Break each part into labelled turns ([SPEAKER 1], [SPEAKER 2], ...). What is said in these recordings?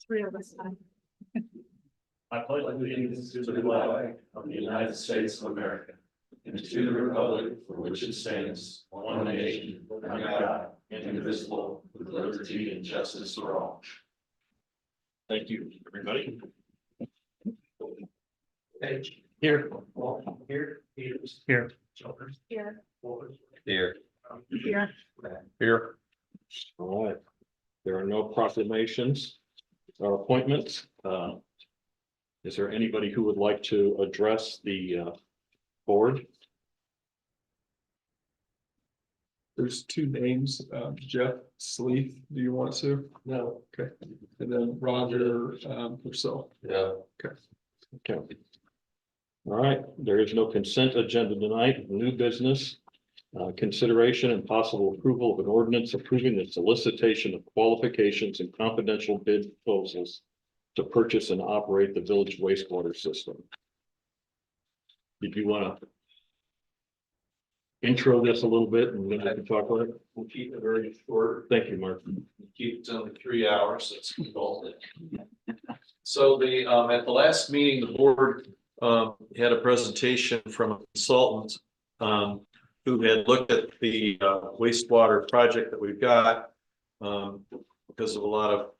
[SPEAKER 1] Three of us.
[SPEAKER 2] I pledge allegiance to the flag of the United States of America and to the republic for which it stands, one nation, under God, indivisible, with liberty and justice for all. Thank you, everybody. Here. Here. Here. Childers.
[SPEAKER 1] Here.
[SPEAKER 2] Here.
[SPEAKER 1] Here.
[SPEAKER 2] Here. All right. There are no proclamations or appointments. Is there anybody who would like to address the board?
[SPEAKER 3] There's two names, Jeff Sleeth, do you want to?
[SPEAKER 2] No.
[SPEAKER 3] Okay, and then Roger, Purcell.
[SPEAKER 2] Yeah.
[SPEAKER 3] Okay.
[SPEAKER 2] Okay. All right, there is no consent agenda tonight. New business. Consideration and possible approval of an ordinance approving the solicitation of qualifications and confidential bid proposals to purchase and operate the village wastewater system. Did you want to intro this a little bit and then I can talk about it?
[SPEAKER 4] We'll keep it very short.
[SPEAKER 2] Thank you, Mark.
[SPEAKER 4] Keep it to only 3 hours. That's involved. So at the last meeting, the board had a presentation from a consultant who had looked at the wastewater project that we've got because of a lot of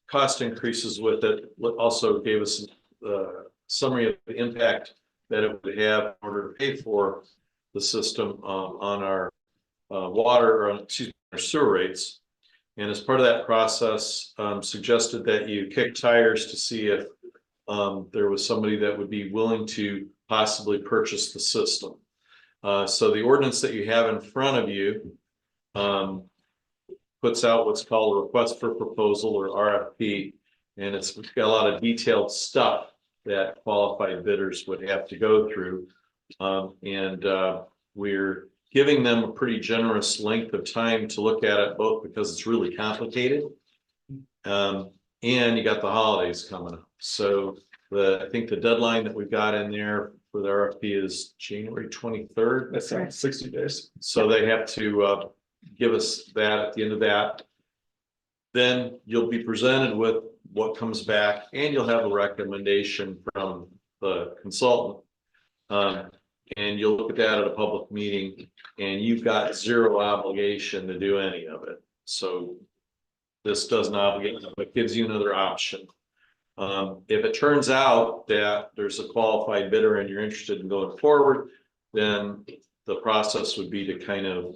[SPEAKER 4] cost increases with it. Also gave us a summary of the impact that it would have in order to pay for the system on our water, or excuse me, our sewer rates. And as part of that process, suggested that you kick tires to see if there was somebody that would be willing to possibly purchase the system. So the ordinance that you have in front of you puts out what's called a request for proposal, or RFP, and it's got a lot of detailed stuff that qualified bidders would have to go through. We're giving them a pretty generous length of time to look at it, both because it's really complicated and you got the holidays coming up. So I think the deadline that we've got in there for the RFP is January 23rd.
[SPEAKER 3] That sounds 60 days.
[SPEAKER 4] So they have to give us that at the end of that. Then you'll be presented with what comes back and you'll have a recommendation from the consultant. And you'll look at that at a public meeting and you've got zero obligation to do any of it. So this doesn't obligate, but gives you another option. If it turns out that there's a qualified bidder and you're interested in going forward, then the process would be to kind of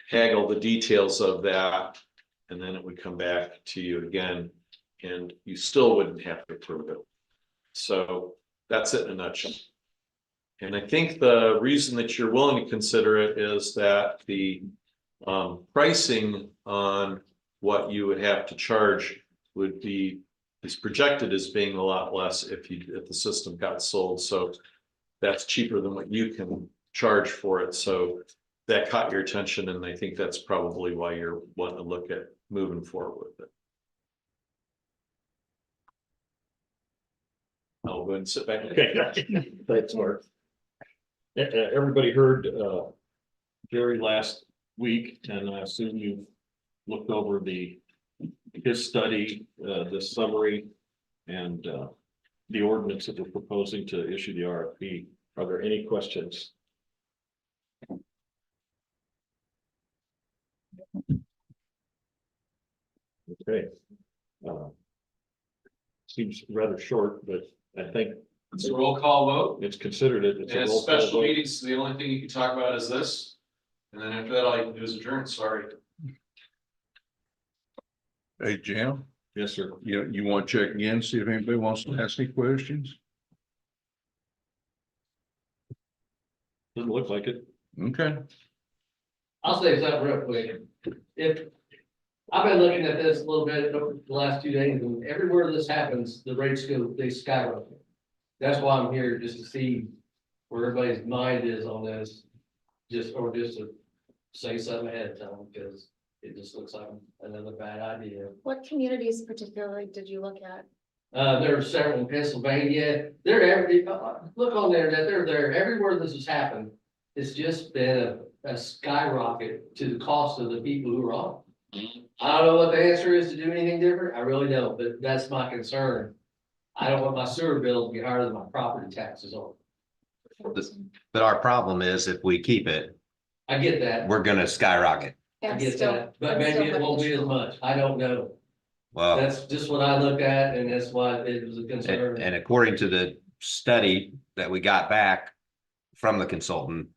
[SPEAKER 4] haggle the details of that. And then it would come back to you again and you still wouldn't have to approve it. So that's it in a nutshell. And I think the reason that you're willing to consider it is that the pricing on what you would have to charge would be is projected as being a lot less if the system got sold. So that's cheaper than what you can charge for it. So that caught your attention, and I think that's probably why you're wanting to look at moving forward with it. I'll go ahead and sit back.
[SPEAKER 2] Okay. Thanks, Mark. Everybody heard Jerry last week, and I assume you've looked over his study, the summary, and the ordinance that we're proposing to issue the RFP. Are there any questions? Okay. Seems rather short, but I think
[SPEAKER 4] It's a roll call vote.
[SPEAKER 2] it's considered it. It's a
[SPEAKER 4] And
[SPEAKER 2] roll call
[SPEAKER 4] special
[SPEAKER 2] vote.
[SPEAKER 4] meetings, the only thing you can talk about is this. And then after that, all you can do is adjourn, sorry.
[SPEAKER 5] Hey, Jim,
[SPEAKER 2] Yes, sir.
[SPEAKER 5] you want to check again, see if anybody wants to ask any questions?
[SPEAKER 2] Doesn't look like it.
[SPEAKER 5] Okay.
[SPEAKER 6] I'll say something real quick. If, I've been looking at this a little bit over the last 2 days, and everywhere this happens, the rates they skyrocket. That's why I'm here, just to see where everybody's mind is on this, just to say something ahead of time, because it just looks like another bad idea.
[SPEAKER 1] What communities particularly did you look at?
[SPEAKER 6] There are several in Pennsylvania. Look on the internet, they're there, everywhere this has happened. It's just been a skyrocket to the cost of the people who are on. I don't know what the answer is to do anything different. I really don't, but that's my concern. I don't want my sewer bill to be higher than my property taxes on.
[SPEAKER 7] But our problem is if we keep it,
[SPEAKER 6] I get that.
[SPEAKER 7] we're gonna skyrocket.
[SPEAKER 6] I
[SPEAKER 1] And
[SPEAKER 6] get
[SPEAKER 1] still-
[SPEAKER 6] that, but
[SPEAKER 1] and
[SPEAKER 6] maybe
[SPEAKER 1] still
[SPEAKER 6] it
[SPEAKER 1] have
[SPEAKER 6] won't be as
[SPEAKER 1] additional-
[SPEAKER 6] much. I don't know.
[SPEAKER 7] Well,
[SPEAKER 6] That's just what I looked at and that's why it was a concern.
[SPEAKER 7] and according to the study that we got back from the consultant,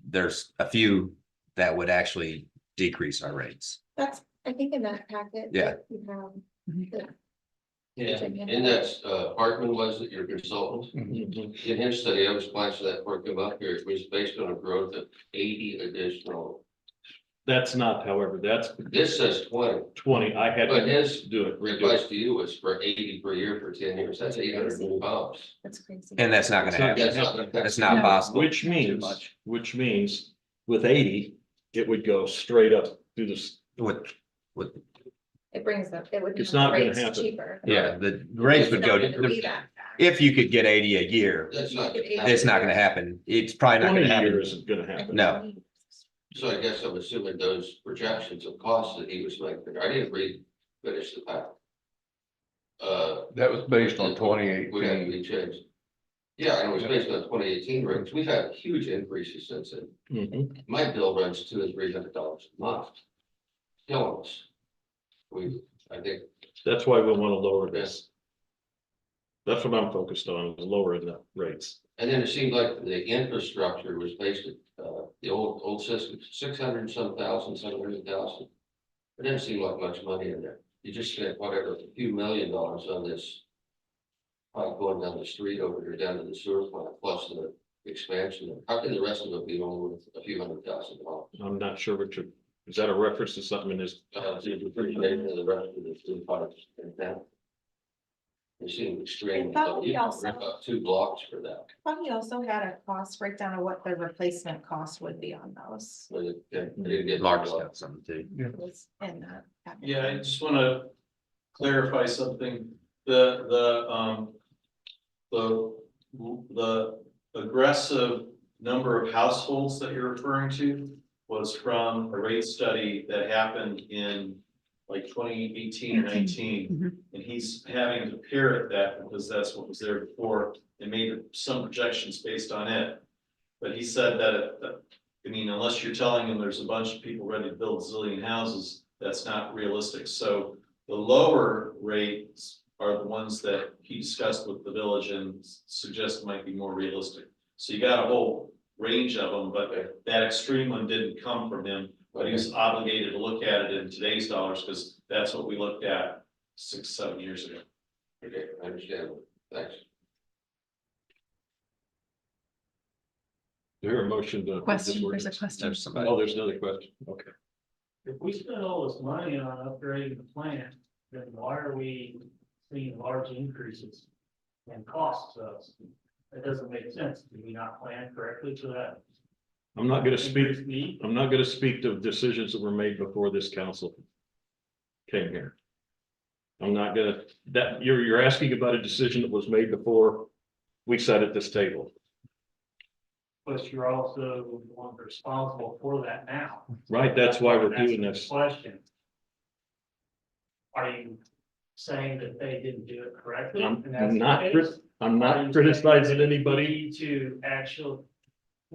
[SPEAKER 7] there's a few that would actually decrease our rates.
[SPEAKER 1] That's, I think in that packet.
[SPEAKER 7] Yeah.
[SPEAKER 1] that you have, the-
[SPEAKER 8] Yeah, and that's, Hartman was your consultant.
[SPEAKER 2] Mhm.
[SPEAKER 8] In his study, I was glad that part come up here, it was based on a growth of 80 additional.
[SPEAKER 2] That's not, however, that's
[SPEAKER 8] This says 20,
[SPEAKER 2] 20. I had
[SPEAKER 8] but
[SPEAKER 2] to
[SPEAKER 8] his
[SPEAKER 2] do it. redo
[SPEAKER 8] advice
[SPEAKER 2] it.
[SPEAKER 8] to you was for 80 per year for 10 years, that's 800 new homes.
[SPEAKER 1] That's crazy.
[SPEAKER 7] And that's not gonna
[SPEAKER 2] It's not
[SPEAKER 7] happen.
[SPEAKER 8] That's not gonna
[SPEAKER 7] That's
[SPEAKER 8] happen.
[SPEAKER 7] not
[SPEAKER 1] No.
[SPEAKER 7] possible.
[SPEAKER 2] Which means with 80, it would go straight up through this.
[SPEAKER 7] With,
[SPEAKER 1] It brings up, it would.
[SPEAKER 2] It's
[SPEAKER 1] make
[SPEAKER 2] not gonna
[SPEAKER 1] rates
[SPEAKER 2] happen.
[SPEAKER 1] Cheaper.
[SPEAKER 7] yeah, the rates would
[SPEAKER 1] It's
[SPEAKER 7] go,
[SPEAKER 1] not gonna be
[SPEAKER 7] to
[SPEAKER 1] that fast.
[SPEAKER 7] if you could get 80 a year,
[SPEAKER 8] That's not. gonna
[SPEAKER 1] It's
[SPEAKER 8] happen.
[SPEAKER 7] it's not gonna happen. It's probably not
[SPEAKER 2] 20
[SPEAKER 7] gonna happen.
[SPEAKER 2] years isn't gonna happen.
[SPEAKER 7] No.
[SPEAKER 8] So I guess I'm assuming those projections of costs that he was making, I didn't finish the pack.
[SPEAKER 5] That was based on
[SPEAKER 8] We had to
[SPEAKER 5] 2018.
[SPEAKER 8] be changed. Yeah, and it was based on 2018 rates, we've had huge increases since then.
[SPEAKER 2] Mhm.
[SPEAKER 8] My bill runs $200 to $300 a month. Killing us. I think,
[SPEAKER 2] That's why we want to lower this. That's what I'm focused on, is lowering the rates.
[SPEAKER 8] and then it seemed like the infrastructure was based at, the old system, 600 and some thousand, 700,000. It didn't seem like much money in there. You just spent whatever, a few $1 million on this. Pipe going down the street over here, down to the sewer plant, plus the expansion. How can the rest of it be only with a few $100,000?
[SPEAKER 2] I'm not sure what you're, is that a reference to something in this?
[SPEAKER 8] See the appreciation of the rest of the sewer pipes and that. They seem extreme.
[SPEAKER 9] I thought we
[SPEAKER 8] You
[SPEAKER 9] also-
[SPEAKER 8] rip up 2 blocks for that.
[SPEAKER 9] Thought he also had a cost breakdown of what the replacement cost would be on those.
[SPEAKER 8] But it didn't get.
[SPEAKER 7] Mark's got something too.
[SPEAKER 9] It was in that. packet.
[SPEAKER 3] Yeah, I just wanna clarify something, the aggressive number of households that you're referring to was from a rate study that happened in like 2018 or 19. And he's having to parrot that because that's what was there before and made some projections based on it. But he said that, I mean, unless you're telling him there's a bunch of people ready to build a zillion houses, that's not realistic. So the lower rates are the ones that he discussed with the village and suggested might be more realistic. So you got a whole range of them, but that extreme one didn't come from him. But he was obligated to look at it in today's dollars because that's what we looked at 6-7 years ago.
[SPEAKER 8] Okay, I understand. Thanks.
[SPEAKER 2] There a motion to.
[SPEAKER 9] Question, there's a question.
[SPEAKER 7] There's somebody.
[SPEAKER 2] Oh, there's another question. Okay.
[SPEAKER 10] If we spend all this money on upgrading the plant, then why are we seeing large increases in costs to us? That doesn't make sense. Do we not plan correctly for that?
[SPEAKER 2] I'm not gonna speak,
[SPEAKER 10] increased need?
[SPEAKER 2] I'm not gonna speak to decisions that were made before this council came here. I'm not gonna, that, you're asking about a decision that was made before we sat at this table,
[SPEAKER 10] But you're also the one responsible for that now.
[SPEAKER 2] right? That's why we're
[SPEAKER 10] That's
[SPEAKER 2] doing
[SPEAKER 10] the
[SPEAKER 2] this.
[SPEAKER 10] Question. Are you saying that they didn't do it correctly?
[SPEAKER 2] I'm
[SPEAKER 10] And that's the
[SPEAKER 2] not,
[SPEAKER 10] case?
[SPEAKER 2] I'm
[SPEAKER 10] Are you
[SPEAKER 2] not
[SPEAKER 10] saying
[SPEAKER 2] criticizing
[SPEAKER 10] we
[SPEAKER 2] anybody.
[SPEAKER 10] need to actually,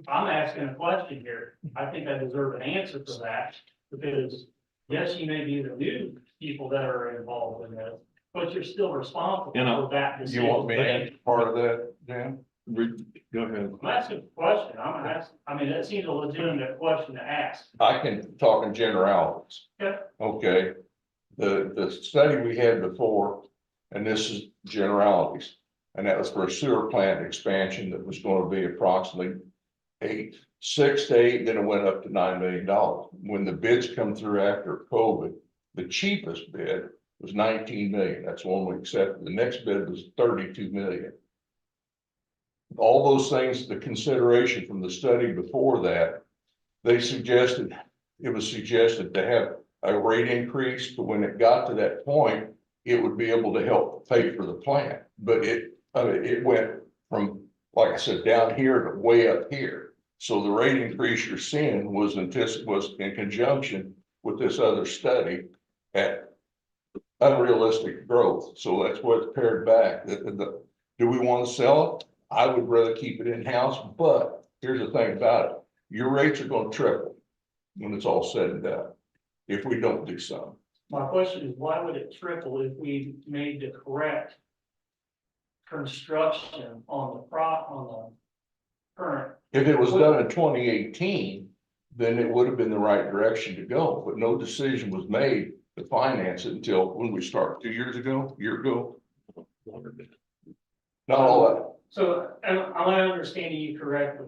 [SPEAKER 10] I'm asking a question here. I think I deserve an answer for that, because yes, you may be the new people that are involved in this, but you're still responsible
[SPEAKER 2] And I-
[SPEAKER 10] for that
[SPEAKER 5] You
[SPEAKER 10] decision.
[SPEAKER 5] want me to answer part of that, Dan?
[SPEAKER 2] Go ahead.
[SPEAKER 10] I'm asking a question. I'm asking, I mean, that seems a legitimate question to ask.
[SPEAKER 5] I can talk in generalities.
[SPEAKER 10] Okay.
[SPEAKER 5] Okay, the study we had before, and this is generalities. And that was for a sewer plant expansion that was gonna be approximately 6 to 8, then it went up to $9 million. When the bids come through after COVID, the cheapest bid was 19 million. That's the one we accepted. The next bid was 32 million. All those things, the consideration from the study before that, they suggested, it was suggested to have a rate increase, but when it got to that point, it would be able to help pay for the plant. But it went from, like I said, down here to way up here. So the rate increase you're seeing was in conjunction with this other study at unrealistic growth. So that's what's pared back. Do we want to sell it? I would rather keep it in-house, but here's the thing about it. Your rates are gonna triple when it's all said and done, if we don't do something.
[SPEAKER 10] My question is, why would it triple if we made the correct construction on the current?
[SPEAKER 5] If it was done in 2018, then it would have been the right direction to go, but no decision was made to finance it until when we started, 2 years ago, year ago. Not all that.
[SPEAKER 10] So am I understanding you correctly?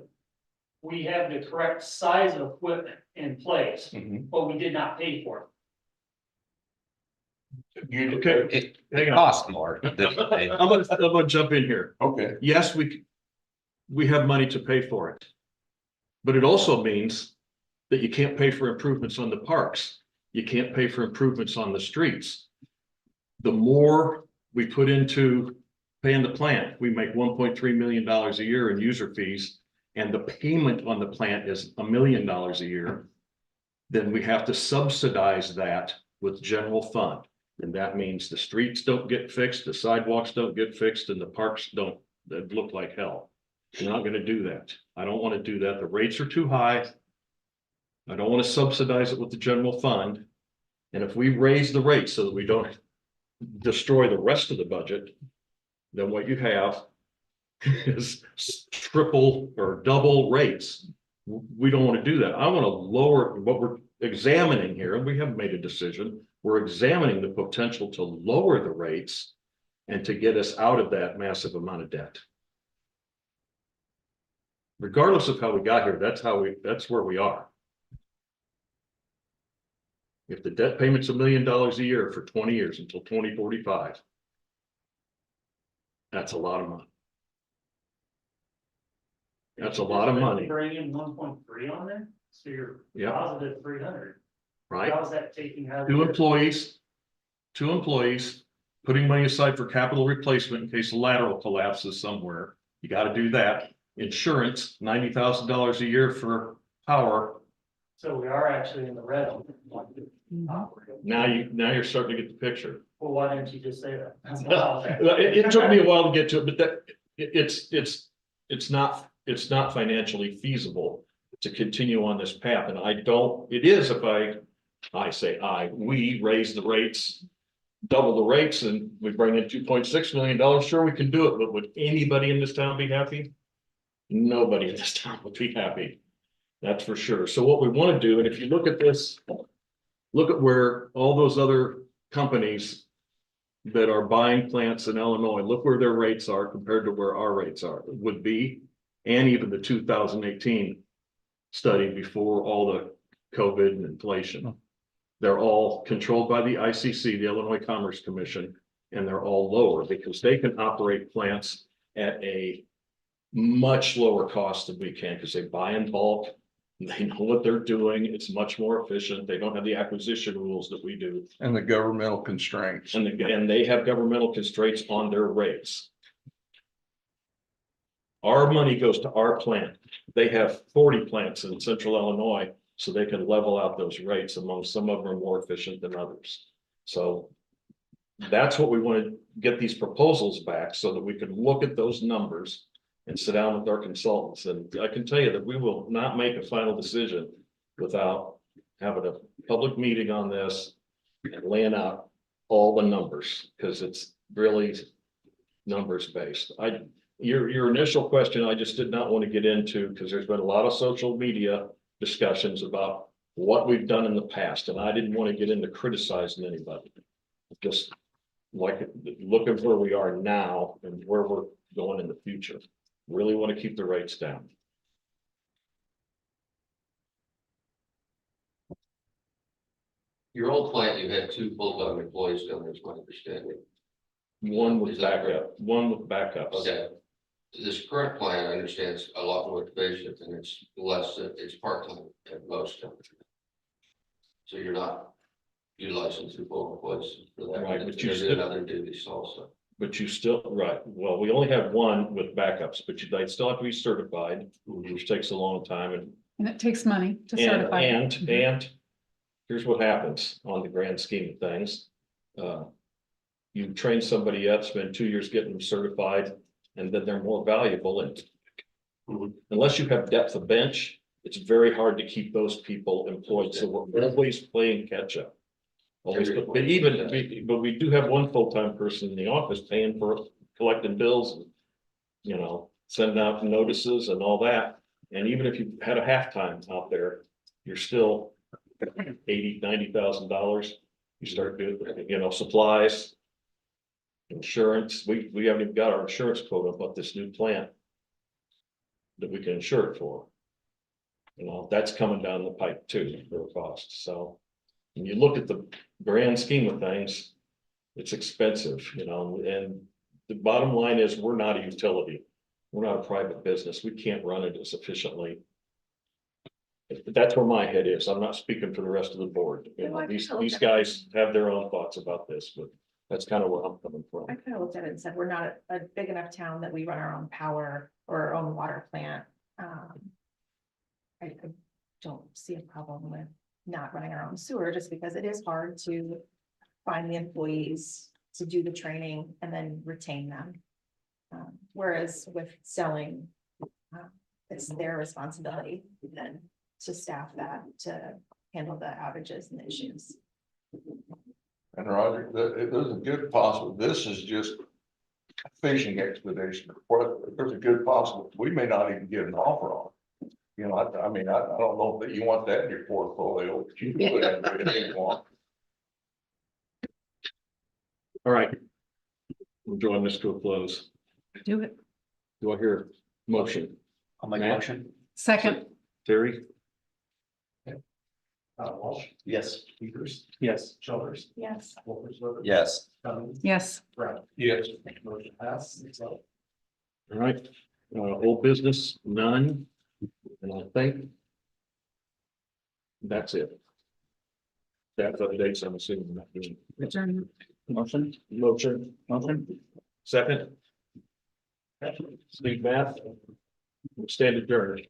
[SPEAKER 10] We have the correct size of equipment in place,
[SPEAKER 5] Mhm.
[SPEAKER 10] but we did not pay for
[SPEAKER 5] You-
[SPEAKER 2] Okay,
[SPEAKER 7] It
[SPEAKER 2] hang on.
[SPEAKER 7] costs more. than-
[SPEAKER 2] I'm gonna jump in here.
[SPEAKER 5] Okay,
[SPEAKER 2] Yes, we have money to pay for it. But it also means that you can't pay for improvements on the parks. You can't pay for improvements on the streets. The more we put into paying the plant, we make $1.3 million a year in user fees. And the payment on the plant is $1 million a year. Then we have to subsidize that with general fund. And that means the streets don't get fixed, the sidewalks don't get fixed, and the parks don't, that look like hell. We're not gonna do that. I don't wanna do that. The rates are too high. I don't wanna subsidize it with the general fund. And if we raise the rates so that we don't destroy the rest of the budget, then what you have is triple or double rates. We don't wanna do that. I wanna lower what we're examining here, and we haven't made a decision. We're examining the potential to lower the rates and to get us out of that massive amount of debt. Regardless of how we got here, that's where we are. If the debt payment's $1 million a year for 20 years until 2045. That's a lot of money.
[SPEAKER 10] it.
[SPEAKER 2] That's a lot of money,
[SPEAKER 10] Bring in 1.3 on there, so you're
[SPEAKER 2] Yeah.
[SPEAKER 10] positive 300.
[SPEAKER 2] right?
[SPEAKER 10] How's that taking out?
[SPEAKER 2] Two employees, putting money aside for capital replacement in case the lateral collapses somewhere. You gotta do that. Insurance, $90,000 a year for power.
[SPEAKER 10] So we are actually in the red. on
[SPEAKER 2] Now you're starting to get the picture.
[SPEAKER 10] Well, why didn't you just say that?
[SPEAKER 2] It took me a while to get to it, but it's not financially feasible to continue on this path. And it is if we raise the rates, double the rates, and we bring in $2.6 million, sure, we can do it, but would anybody in this town be happy? Nobody in this town would be happy. That's for sure. So what we want to do, and if you look at this, look at where all those other companies that are buying plants in Illinois, look where their rates are compared to where our rates would be, and even the 2018 study before all the COVID and inflation. They're all controlled by the ICC, the Illinois Commerce Commission, and they're all lower because they can operate plants at a much lower cost than we can because they buy in bulk. They know what they're doing. It's much more efficient. They don't have the acquisition rules that we do.
[SPEAKER 5] and the governmental constraints.
[SPEAKER 2] And they have governmental constraints on their rates. Our money goes to our plant. They have 40 plants in central Illinois, so they can level out those rates among some of them are more efficient than others. So that's what we want to get these proposals back so that we can look at those numbers and sit down with our consultants. And I can tell you that we will not make a final decision without having a public meeting on this and laying out all the numbers, because it's really numbers based. Your initial question, I just did not want to get into because there's been a lot of social media discussions about what we've done in the past, and I didn't want to get into criticizing anybody. Just like looking where we are now and where we're going in the future. Really want to keep the rates down.
[SPEAKER 8] Your old plant, you had 2 full-time employees down there, is my understanding.
[SPEAKER 2] One with
[SPEAKER 8] Is that
[SPEAKER 2] backup, one with backups.
[SPEAKER 8] Okay. This current plan, I understand, is a lot more efficient and it's it's part-time at most. So you're not utilizing 2 full employees for that.
[SPEAKER 2] Right, but you
[SPEAKER 8] There's
[SPEAKER 2] still-
[SPEAKER 8] other duties also.
[SPEAKER 2] But you still, right, well, we only have one with backups, but they still have to be certified, which takes a long time
[SPEAKER 11] And it takes money to certify.
[SPEAKER 2] and here's what happens on the grand scheme of things. You train somebody up, spend 2 years getting them certified, and then they're more valuable and unless you have depth of bench, it's very hard to keep those people employed, so we're always playing catch up. Always, but we do have one full-time person in the office paying for collecting bills. You know, sending out notices and all that, and even if you had a half-time out there, you're still $80,000-$90,000. You start doing, you know, supplies. Insurance, we haven't even got our insurance quote up this new plant. That we can insure it for. You know, that's coming down the pipe too, for cost, so. When you look at the grand scheme of things, it's expensive, you know, and the bottom line is, we're not a utility. We're not a private business, we can't run it as efficiently. That's where my head is, I'm not speaking for the rest of the board, you know, these guys have their own thoughts about this, but. That's kind of where I'm coming from.
[SPEAKER 9] I kind of looked at it and said, we're not a big enough town that we run our own power or our own water plant. I don't see a problem with not running our own sewer, just because it is hard to find the employees to do the training and then retain them. Whereas with selling, it's their responsibility then to staff that, to handle the outages and the issues.
[SPEAKER 5] And Roger, there's a good possible, this is just a fishing expedition. There's a good possible, we may not even get an offer on it. You know, I mean, I don't know that you want that in your portfolio, but you can put it in if you want.
[SPEAKER 2] All right. We're drawing this to a close.
[SPEAKER 11] Do it.
[SPEAKER 2] Do I hear a motion?
[SPEAKER 6] I'll make a
[SPEAKER 2] Matt?
[SPEAKER 6] motion.
[SPEAKER 11] Second,
[SPEAKER 2] Terry?
[SPEAKER 6] Walsh. Yes. Peters.
[SPEAKER 10] Yes.
[SPEAKER 6] Childers.
[SPEAKER 9] Yes.
[SPEAKER 6] Wolfensberger.
[SPEAKER 7] Yes.
[SPEAKER 6] Cummings.
[SPEAKER 11] yes.
[SPEAKER 6] Brown.
[SPEAKER 5] Yes.
[SPEAKER 6] Motion passed.
[SPEAKER 2] All right, old business, none, and I think. That's it. That's updates, I'm assuming. Not doing-
[SPEAKER 11] Adjournment.
[SPEAKER 2] Motion. Second. Steve Math. Stand adjourned.